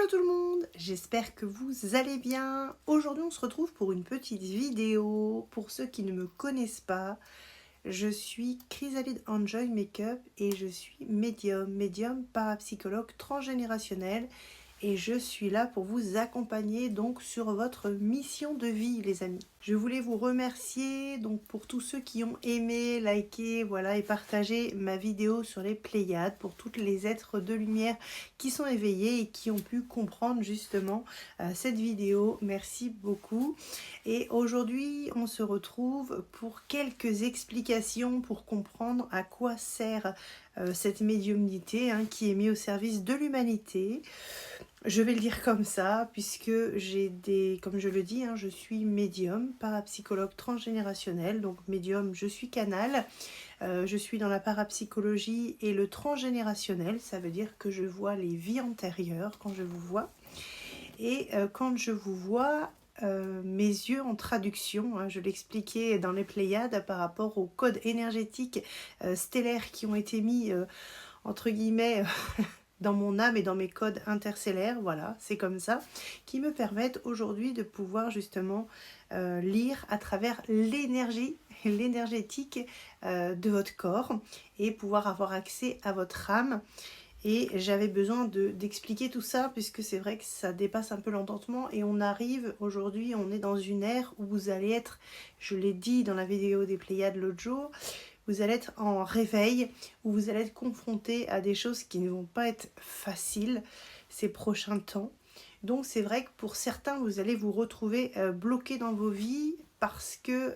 Hello tout le monde, j'espère que vous allez bien. Aujourd'hui on se retrouve pour une petite vidéo. Pour ceux qui ne me connaissent pas, je suis Chrysalide Enjoy Makeup et je suis médium parapsychologue transgénérationnel. Et je suis là pour vous accompagner donc sur votre mission de vie les amis. Je voulais vous remercier donc pour tous ceux qui ont aimé, liké, voilà, et partagé ma vidéo sur les Pléiades, pour tous les êtres de lumière qui sont éveillés et qui ont pu comprendre justement cette vidéo. Merci beaucoup. Et aujourd'hui on se retrouve pour quelques explications pour comprendre à quoi sert cette médiumnité qui est mise au service de l'humanité. Je vais le dire comme ça, puisque comme je le dis, je suis médium, parapsychologue transgénérationnel. Donc médium, je suis canal, je suis dans la parapsychologie et le transgénérationnel. Ça veut dire que je vois les vies antérieures quand je vous vois. Et quand je vous vois, mes yeux en traduction, je l'expliquais dans les Pléiades par rapport aux codes énergétiques stellaires qui ont été mis, entre guillemets, dans mon âme et dans mes codes interstellaires, voilà, c'est comme ça, qui me permettent aujourd'hui de pouvoir justement lire à travers l'énergétique de votre corps et pouvoir avoir accès à votre âme. Et j'avais besoin d'expliquer tout ça puisque c'est vrai que ça dépasse un peu l'entendement et on arrive aujourd'hui, on est dans une ère où vous allez être, je l'ai dit dans la vidéo des Pléiades l'autre jour, vous allez être en réveil, où vous allez être confronté à des choses qui ne vont pas être faciles ces prochains temps. Donc c'est vrai que pour certains, vous allez vous retrouver bloqué dans vos vies parce que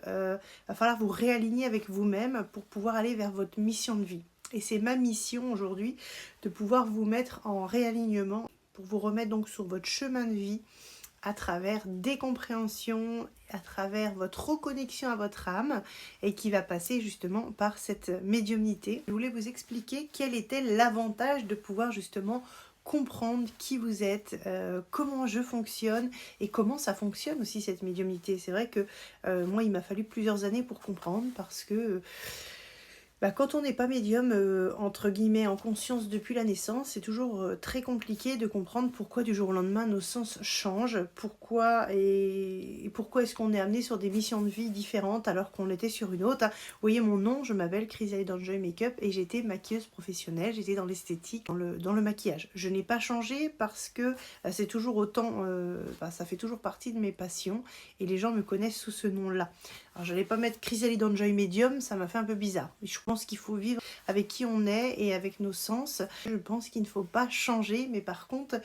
va falloir vous réaligner avec vous-même pour pouvoir aller vers votre mission de vie. Et c'est ma mission aujourd'hui de pouvoir vous mettre en réalignement pour vous remettre donc sur votre chemin de vie à travers des compréhensions, à travers votre reconnexion à votre âme et qui va passer justement par cette médiumnité. Je voulais vous expliquer quel était l'avantage de pouvoir justement comprendre qui vous êtes, comment je fonctionne et comment ça fonctionne aussi cette médiumnité. C'est vrai que moi il m'a fallu plusieurs années pour comprendre parce que quand on n'est pas médium, entre guillemets, en conscience depuis la naissance, c'est toujours très compliqué de comprendre pourquoi du jour au lendemain nos sens changent, pourquoi est-ce qu'on est amené sur des missions de vie différentes alors qu'on était sur une autre. Vous voyez mon nom, je m'appelle Chrysalide Enjoy Makeup et j'étais maquilleuse professionnelle, j'étais dans l'esthétique, dans le maquillage. Je n'ai pas changé parce que c'est toujours autant, ça fait toujours partie de mes passions et les gens me connaissent sous ce nom-là. Alors je n'allais pas mettre Chrysalide Enjoy Medium, ça m'a fait un peu bizarre. Je pense qu'il faut vivre avec qui on est et avec nos sens. Je pense qu'il ne faut pas changer, mais par contre,